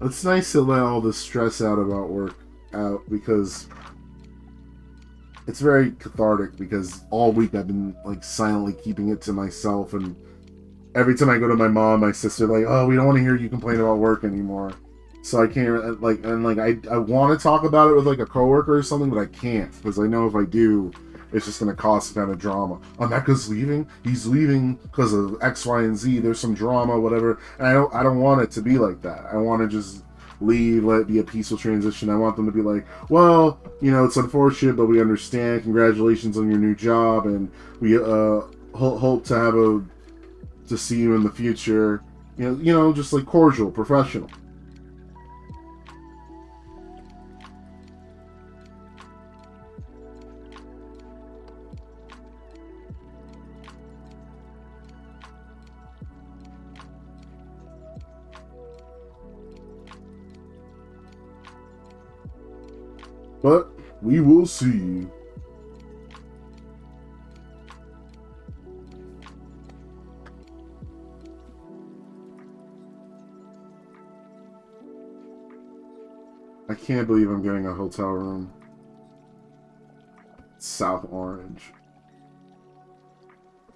It's nice to let all the stress out about work out because it's very cathartic because all week I've been like silently keeping it to myself, and every time I go to my mom, my sister, like, oh, we don't want to hear you complain about work anymore. So I can't I want to talk about it with like a coworker or something, but I can't because I know if I do, it's just gonna cause some kind of drama. Emeka's leaving. He's leaving because of X, Y, and Z. There's some drama, whatever. And I don't want it to be like that. I want to just leave, let it be a peaceful transition. I want them to be like, well, you know, it's unfortunate, but we understand. Congratulations on your new job, and we hope to have to see you in the future. You know, just like cordial, professional. But we will see. I can't believe I'm getting a hotel room. South Orange.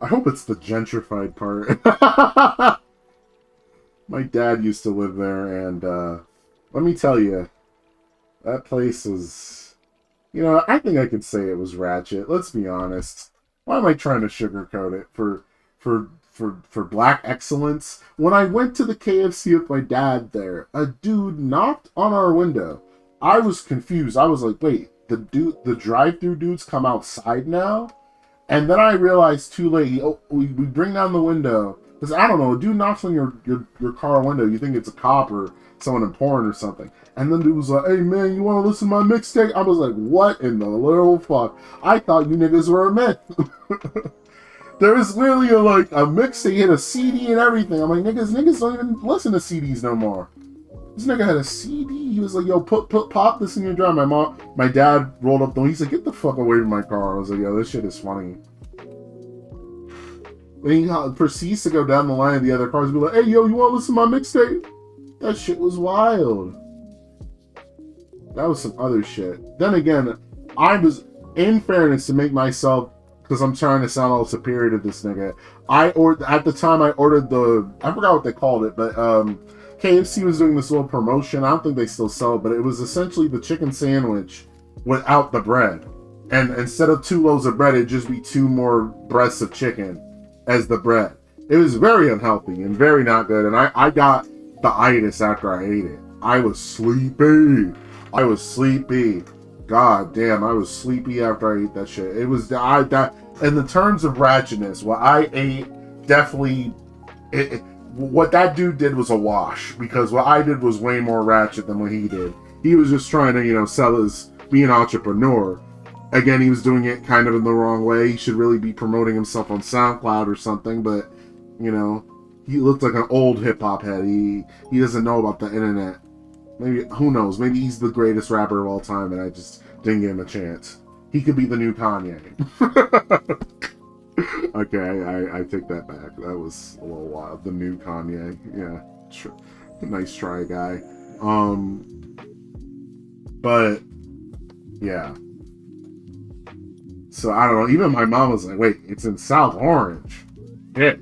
I hope it's the gentrified part. My dad used to live there, and let me tell you, that place was... You know, I think I could say it was ratchet. Let's be honest. Why am I trying to sugarcoat it for black excellence? When I went to the KFC with my dad there, a dude knocked on our window. I was confused. I was like, wait, the drive-through dudes come outside now? And then I realized too late, we bring down the window. Because I don't know, a dude knocks on your car window, you think it's a cop or someone important or something. And then dude was like, hey man, you want to listen to my mixtape? I was like, what in the little fuck? I thought you niggas were a myth. There was literally a mixtape, hit a CD and everything. I'm like, niggas don't even listen to CDs no more. This nigga had a CD. He was like, yo, pop this in your drum. My dad rolled up the window. He's like, get the fuck away from my car. I was like, yo, this shit is funny. And he proceeds to go down the line of the other cars and be like, hey, yo, you want to listen to my mixtape? That shit was wild. That was some other shit. Then again, I was, in fairness, to make myself, because I'm trying to sound all superior to this nigga, at the time I ordered I forgot what they called it, but KFC was doing this little promotion. I don't think they still sell it, but it was essentially the chicken sandwich without the bread. And instead of 2 loaves of bread, it'd just be 2 more breasts of chicken as the bread. It was very unhealthy and very not good. And I got the itis after I ate it. I was sleepy. God damn, I was sleepy after I ate that shit. It was that in the terms of ratchetness, what I ate definitely what that dude did was a wash, because what I did was way more ratchet than what he did. He was just trying to, you know, be an entrepreneur. Again, he was doing it kind of in the wrong way. He should really be promoting himself on SoundCloud or something, but, you know, he looked like an old hip-hop head. He doesn't know about the internet. Maybe, who knows, maybe he's the greatest rapper of all time and I just didn't give him a chance. He could be the new Kanye. Okay, I take that back. That was a little wild. The new Kanye. Yeah. Nice try, guy. But, yeah. So, I don't know. Even my mom was like, wait, it's in South Orange. Yeah.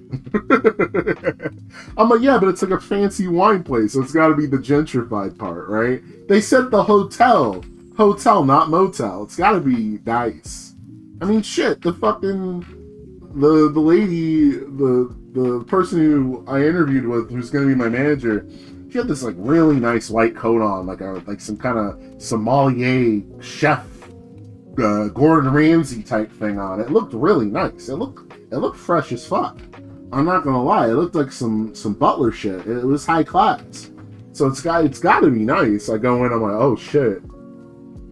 I'm like, yeah, but it's like a fancy wine place, so it's got to be the gentrified part, right? They said the hotel, not motel. It's got to be nice. I mean, shit. The fucking the lady, the person who I interviewed with, who's gonna be my manager, she had this like really nice white coat on, like some kind of sommelier chef, Gordon Ramsay type thing on. It looked really nice. It looked fresh as fuck. I'm not gonna lie. It looked like some butler shit. It was high class. So it's got to be nice. I go in, I'm like, oh shit.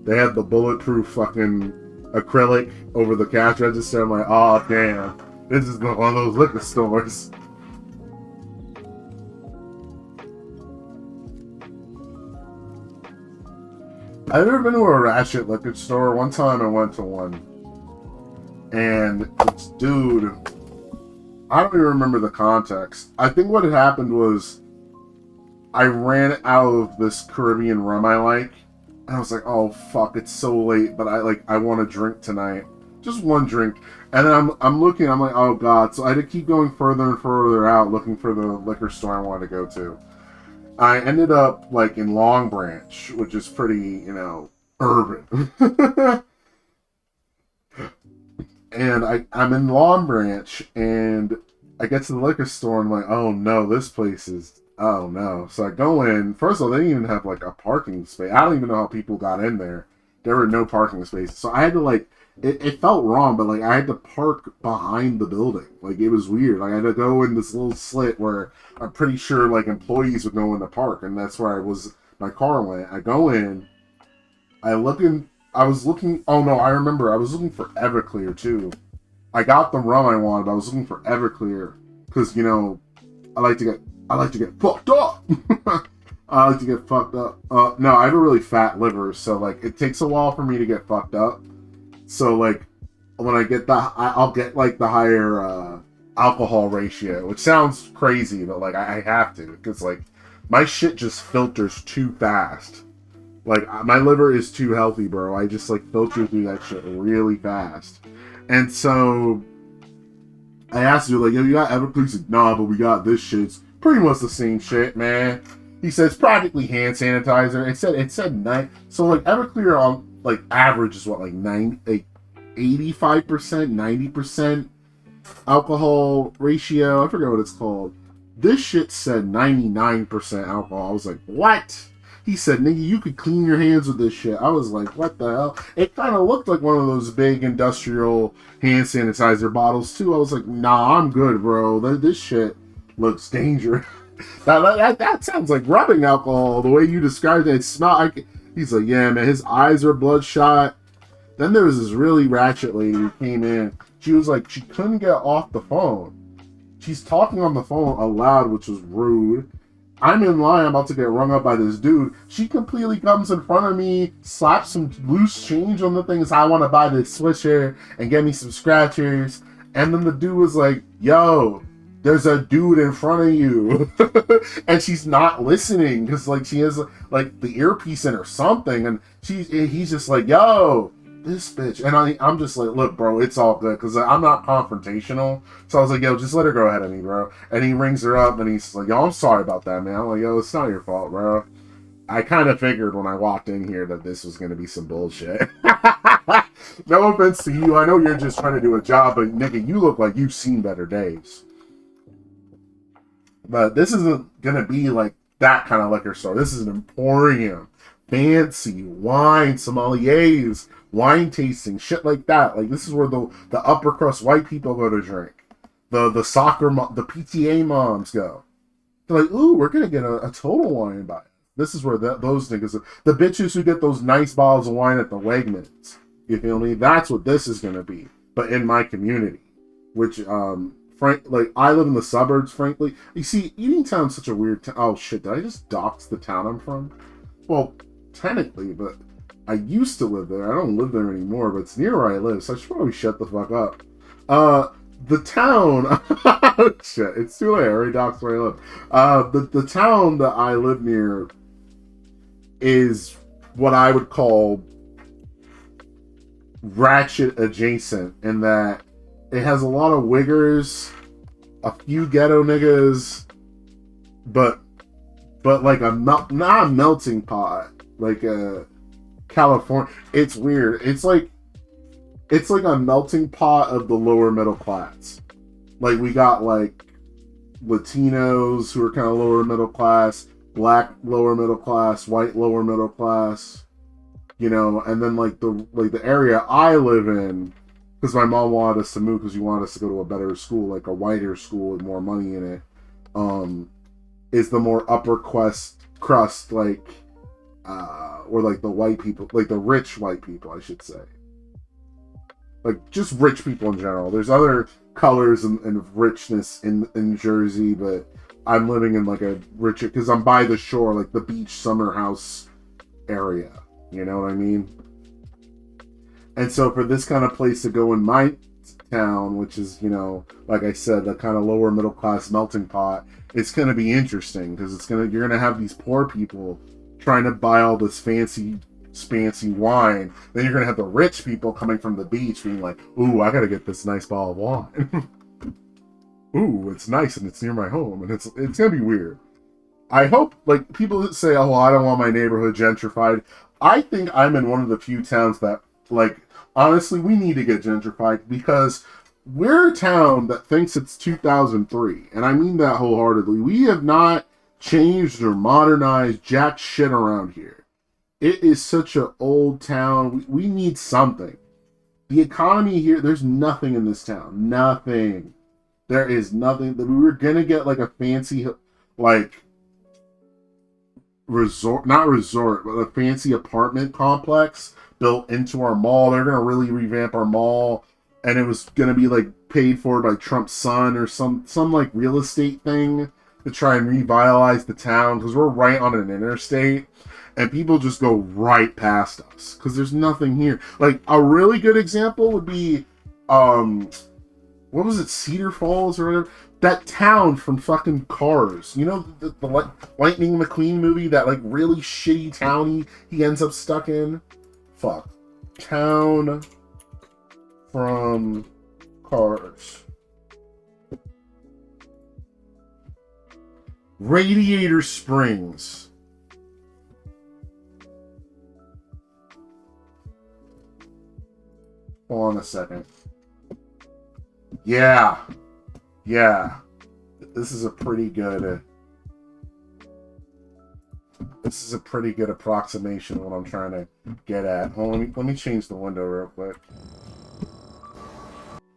They had the bulletproof fucking acrylic over the cash register. I'm like, oh damn, this is one of those liquor stores. I've never been to a ratchet liquor store. One time I went to one, and this dude, I don't even remember the context. I think what had happened was I ran out of this Caribbean rum I like. And I was like, oh fuck, it's so late, but I want to drink tonight. Just one drink. And then I'm looking, I'm like, oh god. So I had to keep going further and further out looking for the liquor store I wanted to go to. I ended up like in Long Branch, which is pretty, urban. And I'm in Long Branch, and I get to the liquor store, and I'm like, oh no, this place is, oh no. So I go in. First of all, they didn't even have like a parking space. I don't even know how people got in there. There were no parking spaces. So I had to like, it felt wrong, but like I had to park behind the building. Like it was weird. Like I had to go in this little slit where I'm pretty sure like employees would go in the park, and that's where my car went. I go in, I was looking, oh no, I remember, I was looking for Everclear too. I got the rum I wanted, but I was looking for Everclear, because, I like to get fucked up. I like to get fucked up. No, I have a really fat liver, so, like, it takes a while for me to get fucked up. So, like, when I get I'll get, like, the higher, alcohol ratio, which sounds crazy, but, like, I have to, because, like, my shit just filters too fast. Like, my liver is too healthy, bro. I just, like, filter through that shit really fast. And so, I asked you, like, yo, you got Everclear? He's like, nah, but we got this shit. It's pretty much the same shit, man. He says, practically hand sanitizer. It said 9. So, like, Everclear on, like, average is what, like, 85%, 90% alcohol ratio. I forget what it's called. This shit said 99% alcohol. I was like, what? He said, nigga, you could clean your hands with this shit. I was like, what the hell? It kind of looked like one of those big industrial hand sanitizer bottles, too. I was like, nah, I'm good, bro. This shit looks dangerous. that sounds like rubbing alcohol, the way you described it. It's not. He's like, yeah, man, his eyes are bloodshot. Then there was this really ratchet lady who came in. She was like, she couldn't get off the phone. She's talking on the phone aloud, which was rude. I'm in line, I'm about to get rung up by this dude. She completely comes in front of me, slaps some loose change on the things. I want to buy this swisher and get me some scratchers. And then the dude was like, yo, there's a dude in front of you. And she's not listening because like she has like the earpiece in or something. And he's just like, yo, this bitch. And I'm just like, look, bro, it's all good because I'm not confrontational. So I was like, yo, just let her go ahead of me, bro. And he rings her up and he's like, yo, I'm sorry about that, man. I'm like, yo, it's not your fault, bro. I kind of figured when I walked in here that this was going to be some bullshit. No offense to you. I know you're just trying to do a job, but nigga, you look like you've seen better days. But this isn't going to be like that kind of liquor store. This is an emporium. Fancy wine, sommeliers, wine tasting, shit like that. Like this is where the upper crust white people go to drink. The soccer the PTA moms go. They're like, ooh, we're gonna get a Total Wine by it. This is where those niggas, the bitches who get those nice bottles of wine at the Wegmans. You feel me? That's what this is gonna be. But in my community, which like I live in the suburbs. Frankly, you see, Uniontown's such a weird. Oh shit! Did I just dox the town I'm from? Well, technically, but I used to live there. I don't live there anymore, but it's near where I live, so I should probably shut the fuck up. The town, shit, it's too late. I already doxed where I live. The town that I live near is what I would call ratchet adjacent, in that it has a lot of wiggers, a few ghetto niggas, but like not a melting pot, like a California. It's weird. It's like a melting pot of the lower middle class. Like we got like Latinos who are kind of lower middle class, black lower middle class, white lower middle class, and then like the area I live in, because my mom wanted us to move because she wanted us to go to a better school, like a whiter school with more money in it, is the more upper crust, like, or like the white people, like the rich white people, I should say. Like, just rich people in general. There's other colors and richness in Jersey, but I'm living in like a richer, because I'm by the shore, like the beach summer house area. You know what I mean? And so for this kind of place to go in my town, which is, you know, like I said, the kind of lower middle class melting pot, it's going to be interesting because you're going to have these poor people trying to buy all this fancy wine. Then you're going to have the rich people coming from the beach being like, ooh, I got to get this nice bottle of wine. Ooh, it's nice and it's near my home, and it's going to be weird. I hope, like, people that say, oh, well, I don't want my neighborhood gentrified. I think I'm in one of the few towns that, like, honestly, we need to get gentrified because we're a town that thinks it's 2003. And I mean that wholeheartedly. We have not changed or modernized jack shit around here. It is such an old town. We need something. The economy here, there's nothing in this town. Nothing. There is nothing. We were going to get, like, a fancy, like, not resort, but a fancy apartment complex built into our mall. They're gonna really revamp our mall, and it was gonna be like paid for by Trump's son or some like real estate thing to try and revitalize the town because we're right on an interstate and people just go right past us because there's nothing here. Like a really good example would be what was it, Cedar Falls or whatever? That town from fucking Cars. You know, the Lightning McQueen movie? That, like, really shitty town he ends up stuck in? Fuck. Town from Cars. Radiator Springs. Hold on a second. Yeah. This is a pretty good approximation of what I'm trying to get at. Hold on, let me change the window real quick.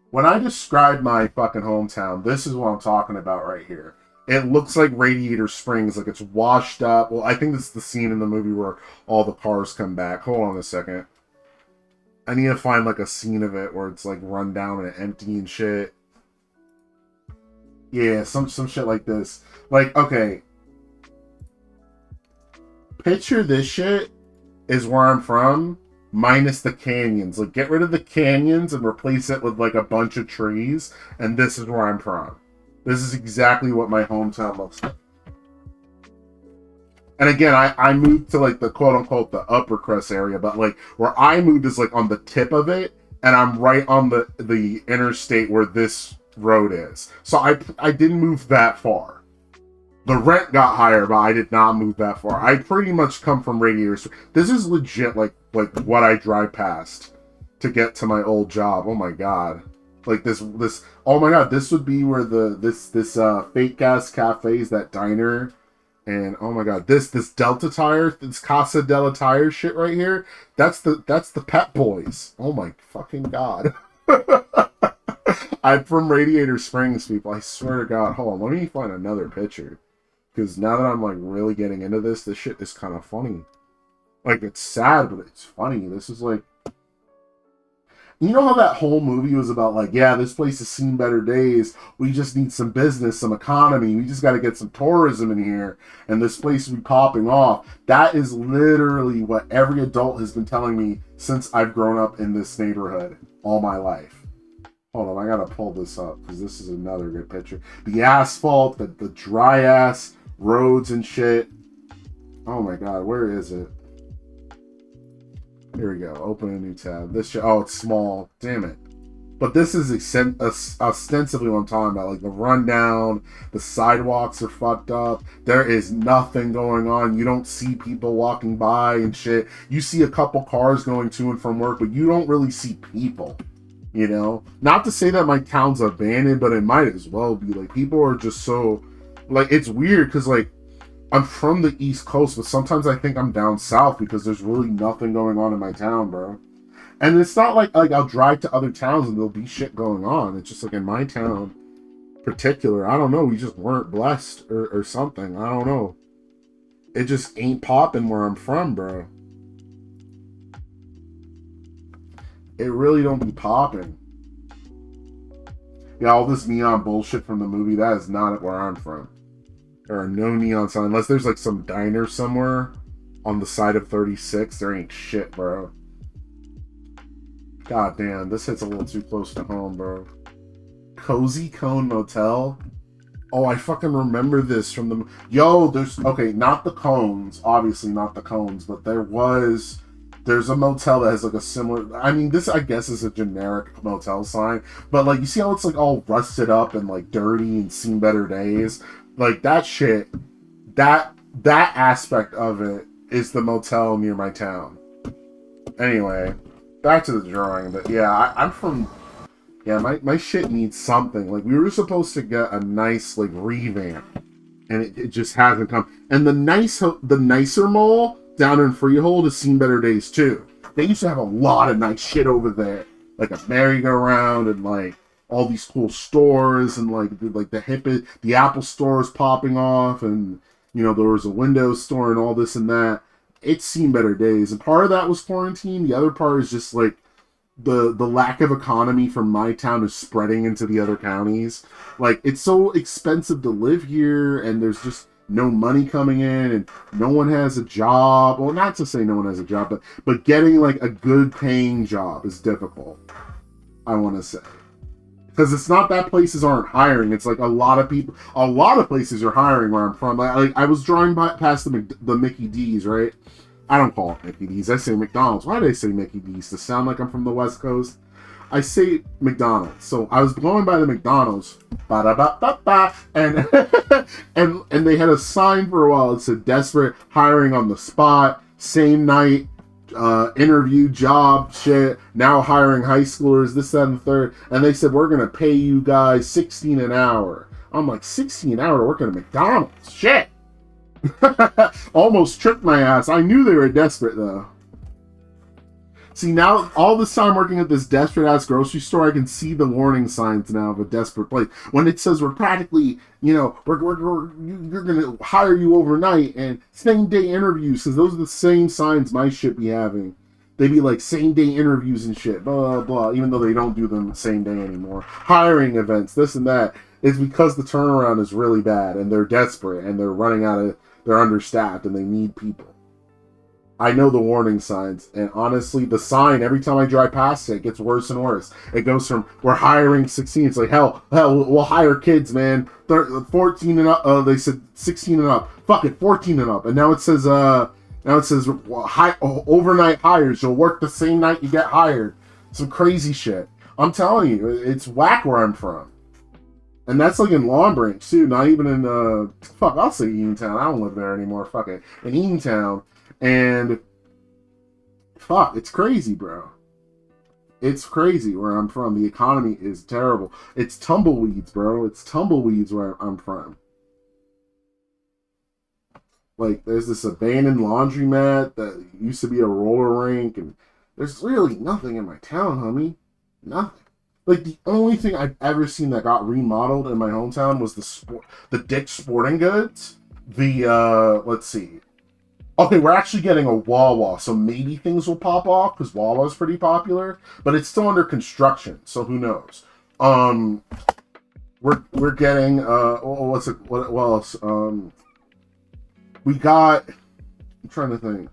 When I describe my fucking hometown, this is what I'm talking about right here. It looks like Radiator Springs, like it's washed up. Well, I think this is the scene in the movie where all the cars come back. Hold on a second. I need to find like a scene of it where it's like run down and empty and shit. Yeah, some shit like this. Like, okay. Picture this shit is where I'm from, minus the canyons. Like, get rid of the canyons and replace it with, like, a bunch of trees, and this is where I'm from. This is exactly what my hometown looks like. And again, I moved to, like, the quote-unquote the upper crust area, but, like, where I moved is, like, on the tip of it, and I'm right on the interstate where this road is. So I didn't move that far. The rent got higher, but I did not move that far. I pretty much come from Radiator. This is legit like what I drive past to get to my old job. Oh my god. Like this oh my god, this would be where this fake ass cafe is, that diner. And oh my god, this Delta Tire, this Casa Della Tire shit right here, that's the Pep Boys. Oh my fucking god. I'm from Radiator Springs, people. I swear to God. Hold on, let me find another picture. Because now that I'm, like, really getting into this shit is kind of funny. Like, it's sad, but it's funny. This is, like... You know how that whole movie was about, like, yeah, this place has seen better days. We just need some business, some economy. We just got to get some tourism in here. And this place will be popping off. That is literally what every adult has been telling me since I've grown up in this neighborhood all my life. Hold on, I gotta pull this up because this is another good picture. The asphalt, the dry ass roads and shit. Oh my god, where is it? Here we go. Open a new tab. This shit. Oh, it's small. Damn it. But this is ostensibly what I'm talking about. Like the rundown, the sidewalks are fucked up. There is nothing going on. You don't see people walking by and shit. You see a couple cars going to and from work, but you don't really see people. You know, not to say that my town's abandoned, but it might as well be. Like, people are just so, like, it's weird because, like, I'm from the East Coast, but sometimes I think I'm down south because there's really nothing going on in my town, bro. And it's not like I'll drive to other towns and there'll be shit going on. It's just like in my town particular, I don't know, we just weren't blessed or something. I don't know. It just ain't popping where I'm from, bro. It really don't be popping. Yeah, all this neon bullshit from the movie, that is not where I'm from. There are no neon signs. Unless there's like some diner somewhere on the side of 36, there ain't shit, bro. God damn, this hits a little too close to home, bro. Cozy Cone Motel? Oh, I fucking remember this from the... Yo, there's... Okay, not the cones. Obviously not the cones, but there's a motel that has like a similar... I mean, this I guess is a generic motel sign, but like, you see how it's like all rusted up and like dirty and seen better days? Like, that shit, that aspect of it is the motel near my town. Anyway, back to the drawing, but yeah, I'm from... Yeah, my shit needs something. Like, we were supposed to get a nice, like, revamp, and it just hasn't come. And the nicer mall down in Freehold has seen better days, too. They used to have a lot of nice shit over there. Like a merry-go-round and, like, all these cool stores and, like the Apple stores popping off and, you know, there was a Windows store and all this and that. It's seen better days. And part of that was quarantine. The other part is just, like, the lack of economy from my town is spreading into the other counties. Like, it's so expensive to live here, and there's just no money coming in, and no one has a job. Well, not to say no one has a job, but getting, like, a good paying job is difficult, I want to say. Because it's not that places aren't hiring. It's like a lot of places are hiring where I'm from. Like I was drawing past the Mickey D's, right? I don't call it Mickey D's. I say McDonald's. Why do I say Mickey D's? To sound like I'm from the West Coast? I say McDonald's. So I was going by the McDonald's, ba-da-ba-ba-ba, and and they had a sign for a while. It said "Desperate hiring on the spot, same night, interview, job, shit. Now hiring high schoolers, this, that, and the third." And they said, "We're gonna pay you guys $16 an hour." I'm like, $16 an hour to work at a McDonald's? Shit. Almost tripped my ass. I knew they were desperate, though. See, now, all this time working at this desperate-ass grocery store, I can see the warning signs now of a desperate place. When it says we're practically, you know, you're going to hire you overnight, and same-day interviews, because those are the same signs my shit be having. They be like same-day interviews and shit, blah, blah, blah, even though they don't do them same day anymore. Hiring events, this and that. It's because the turnaround is really bad, and they're desperate, and they're understaffed, and they need people. I know the warning signs, and honestly, the sign, every time I drive past it, gets worse and worse. It goes from, we're hiring 16, it's like, hell, we'll hire kids, man. 14 and up, they said 16 and up. Fuck it, 14 and up. And now it says, overnight hires. You'll work the same night you get hired. Some crazy shit. I'm telling you, it's whack where I'm from. And that's like in Long Branch, too. Not even in, I'll say Eatontown. I don't live there anymore. Fuck it. In Eatontown. And, fuck, it's crazy, bro. It's crazy where I'm from. The economy is terrible. It's tumbleweeds, bro. It's tumbleweeds where I'm from. Like, there's this abandoned laundromat that used to be a roller rink, and there's really nothing in my town, homie. Nothing. Like, the only thing I've ever seen that got remodeled in my hometown was the Dick's Sporting Goods. Let's see. Okay, we're actually getting a Wawa, so maybe things will pop off, because Wawa's pretty popular, but it's still under construction, so who knows. We're getting, what else? We got, I'm trying to think.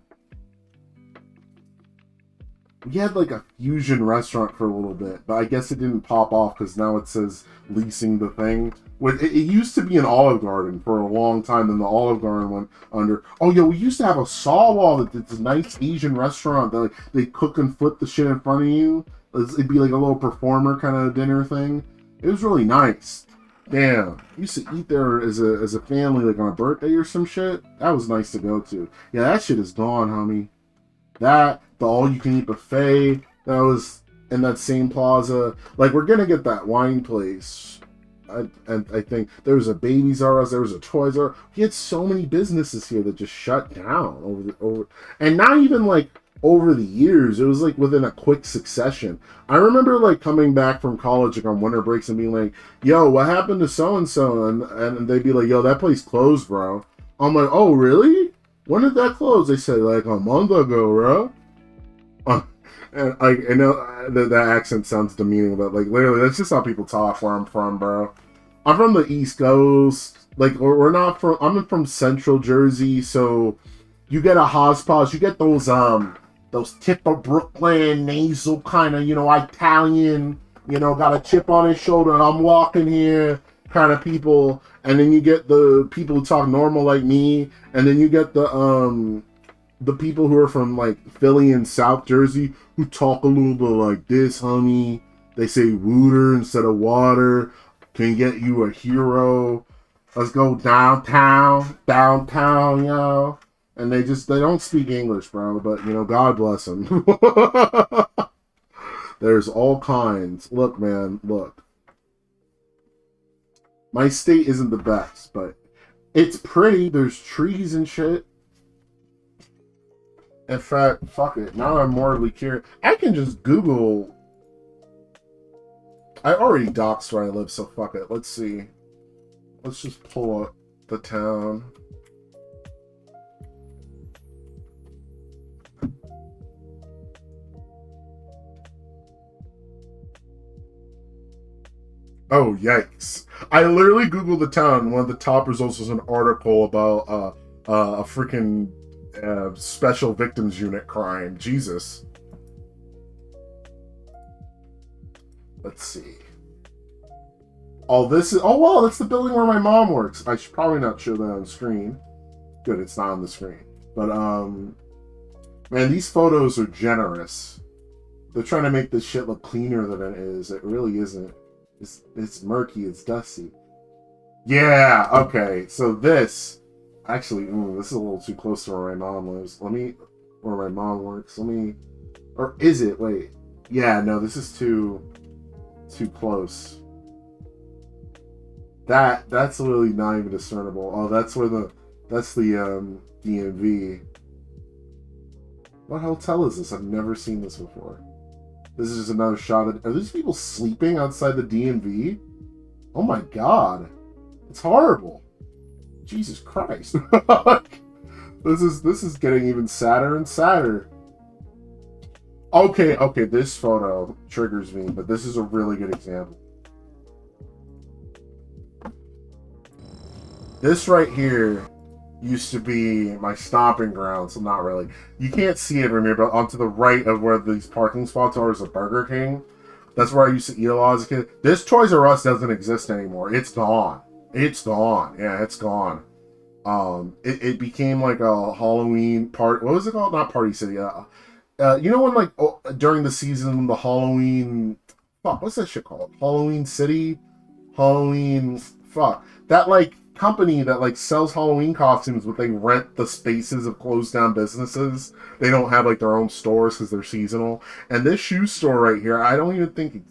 We had like a fusion restaurant for a little bit, but I guess it didn't pop off because now it says leasing the thing. It used to be an Olive Garden for a long time, then the Olive Garden went under. Oh, yeah, we used to have a Saw Wall that's a nice Asian restaurant that, like, they cook and flip the shit in front of you. It'd be like a little performer kind of dinner thing. It was really nice. Damn, we used to eat there as a family, like on a birthday or some shit. That was nice to go to. Yeah, that shit is gone, homie. The all-you-can-eat buffet, that was in that same plaza. Like, we're gonna get that wine place. I think there was a Babies R Us, there was a Toys R Us. We had so many businesses here that just shut down over, and not even like over the years. It was like within a quick succession. I remember like coming back from college like on winter breaks and being like, "Yo, what happened to so and so?" And they'd be like, "Yo, that place closed, bro." I'm like, "Oh, really? When did that close?" They said like a month ago, bro. And I know that accent sounds demeaning, but like literally, that's just how people talk where I'm from, bro. I'm from the East Coast. Like we're not from. I'm from Central Jersey, so you get a hodgepodge. You get those those tip of Brooklyn nasal kind of, Italian, got a chip on his shoulder. I'm walking here kind of people. And then you get the people who talk normal like me. And then you get the people who are from like Philly and South Jersey who talk a little bit like this, homie. They say wooter instead of water. Can get you a hero. Let's go downtown, yo. And they don't speak English, bro. But, God bless them. There's all kinds. Look, man, look. My state isn't the best, but it's pretty. There's trees and shit. In fact, fuck it. Now I'm mortally curious. I can just Google. I already doxed where I live, so fuck it. Let's see. Let's just pull up the town. Oh, yikes. I literally Googled the town, and one of the top results was an article about a freaking special victims unit crime. Jesus. Let's see. Oh, wow, that's the building where my mom works. I should probably not show that on screen. Good, it's not on the screen. But, man, these photos are generous. They're trying to make this shit look cleaner than it is. It really isn't. It's murky, it's dusty. Yeah, okay, so this... Actually, this is a little too close to where my mom lives. Where my mom works. Or is it? Wait. Yeah, no, this is too close. That's literally not even discernible. Oh, that's the DMV. What hotel is this? I've never seen this before. This is just another shot of... Are these people sleeping outside the DMV? Oh my god. It's horrible. Jesus Christ. This is getting even sadder and sadder. Okay, this photo triggers me, but this is a really good example. This right here used to be my stomping ground, so not really. You can't see it from here, but onto the right of where these parking spots are is a Burger King. That's where I used to eat a lot as a kid. This Toys R Us doesn't exist anymore. It's gone. It's gone. Yeah, it's gone. It became like a Halloween part. What was it called? Not Party City. You know when like during the season the Halloween. Fuck, what's that shit called? Halloween City. Halloween. Fuck that like company that like sells Halloween costumes, but they rent the spaces of closed down businesses. They don't have like their own stores because they're seasonal. And this shoe store right here, I don't even think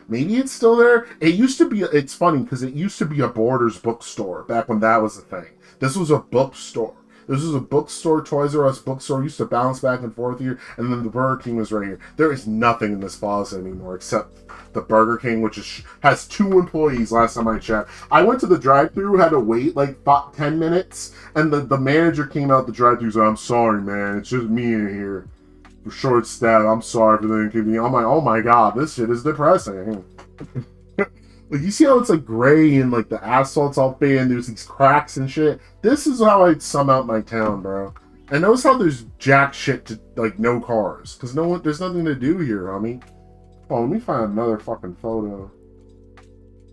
maybe it's still there. It used to be. It's funny because it used to be a Borders bookstore back when that was a thing. This was a bookstore. This was a bookstore, Toys R Us bookstore. Used to bounce back and forth here, and then the Burger King was right here. There is nothing in this plaza anymore except the Burger King, which has 2 employees. Last time I checked, I went to the drive-thru, had to wait like about 10 minutes, and the manager came out the drive-thru. Said, "I'm sorry, man. It's just me in here. We're short staffed. I'm sorry for the inconvenience." I'm like, oh my god, this shit is depressing. Like, you see how it's like gray and like the asphalt's all faded and there's these cracks and shit? This is how I'd sum out my town, bro. And notice how there's jack shit to like no cars. Cause there's nothing to do here, homie. Oh, let me find another fucking photo.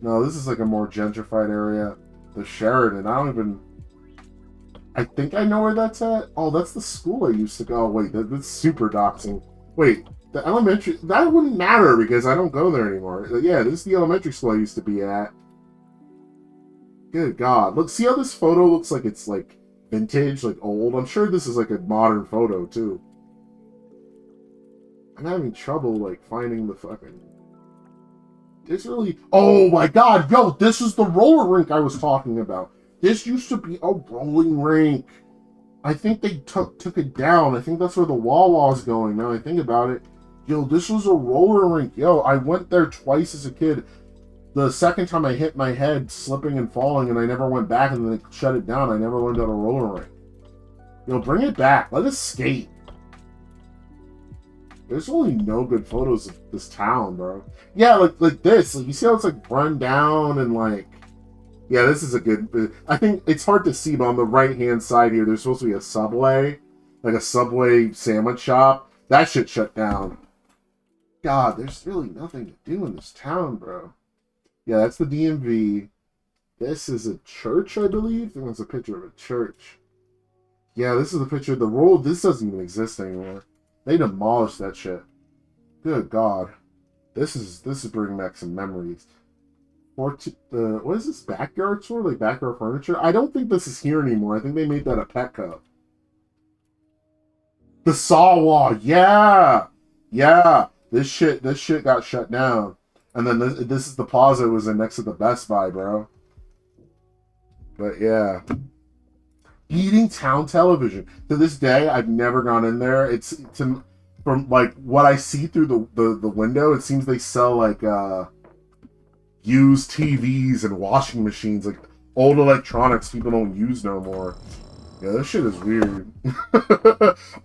No, this is like a more gentrified area. The Sheridan, I think I know where that's at. Oh, that's the school I used to go. Oh, wait, that's super doxing. Wait. The elementary... That wouldn't matter because I don't go there anymore. Yeah, this is the elementary school I used to be at. Good God. Look, see how this photo looks like it's, like, vintage, like, old? I'm sure this is, like, a modern photo, too. I'm having trouble, like, finding the fucking... This really... Oh, my God! Yo, this is the roller rink I was talking about. This used to be a rolling rink. I think they took it down. I think that's where the Wawa's going, now I think about it. Yo, this was a roller rink. Yo, I went there twice as a kid. The second time I hit my head slipping and falling, and I never went back, and then they shut it down. I never learned how to roller rink. Yo, bring it back. Let us skate. There's really no good photos of this town, bro. Yeah, like this. Like, you see how it's like run down and like... Yeah, this is a good... I think it's hard to see, but on the right-hand side here, there's supposed to be a Subway. Like a Subway sandwich shop. That shit shut down. God, there's really nothing to do in this town, bro. Yeah, that's the DMV. This is a church, I believe. I think it's a picture of a church. Yeah, this is a picture of the road. This doesn't even exist anymore. They demolished that shit. Good God. This is bringing back some memories. What is this, backyard store? Like backyard furniture? I don't think this is here anymore. I think they made that a Petco. The saw wall, yeah! Yeah! This shit got shut down. And then this is the plaza it was in next to the Best Buy, bro. But yeah. Eating Town Television. To this day, I've never gone in there. From like what I see through the window, it seems they sell like used TVs and washing machines, like old electronics people don't use no more. Yeah, this shit is weird.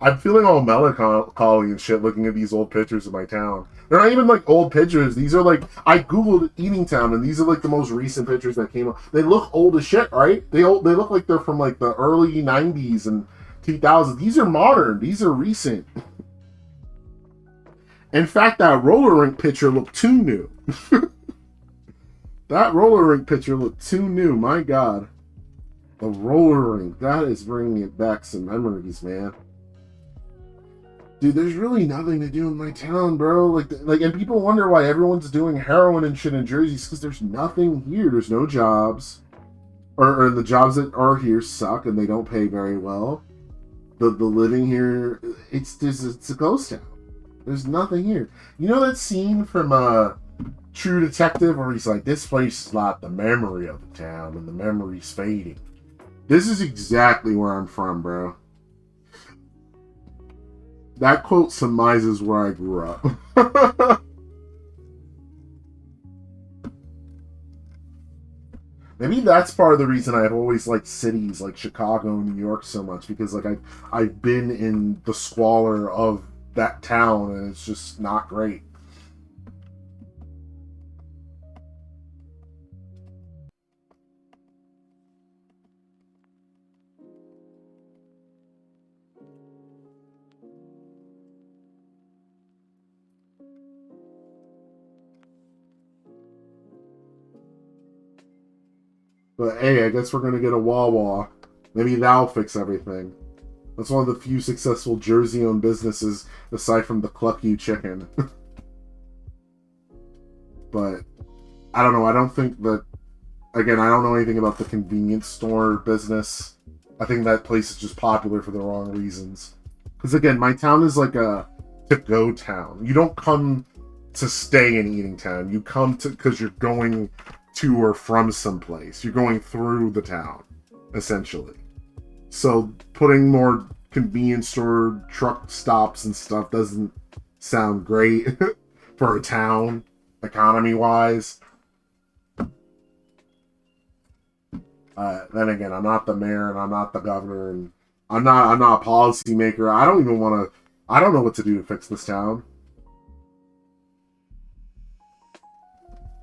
I'm feeling all melancholy and shit looking at these old pictures of my town. They're not even like old pictures. These are like, I googled Eating Town and these are like the most recent pictures that came up. They look old as shit, right? They look like they're from like the early 90s and 2000s. These are modern. These are recent. In fact, that roller rink picture looked too new. That roller rink picture looked too new. My God. The roller rink. That is bringing it back some memories, man. Dude, there's really nothing to do in my town, bro. Like, and people wonder why everyone's doing heroin and shit in Jersey. Because there's nothing here. There's no jobs. Or the jobs that are here suck and they don't pay very well. The living here, it's a ghost town. There's nothing here. You know that scene from True Detective where he's like, this place is like the memory of the town and the memory's fading. This is exactly where I'm from, bro. That quote surmises where I grew up. Maybe that's part of the reason I've always liked cities like Chicago and New York so much, because like I've been in the squalor of that town and it's just not great. But hey, I guess we're gonna get a Wawa. Maybe that'll fix everything. That's one of the few successful Jersey-owned businesses, aside from the Cluck You Chicken. But, I don't know, I don't think that... Again, I don't know anything about the convenience store business. I think that place is just popular for the wrong reasons. Because again, my town is like a to-go town. You don't come to stay in Eating Town. You come to because you're going to or from someplace. You're going through the town, essentially. So putting more convenience store truck stops and stuff doesn't sound great for a town, economy-wise. Then again, I'm not the mayor and I'm not the governor and I'm not a policymaker. I don't know what to do to fix this town.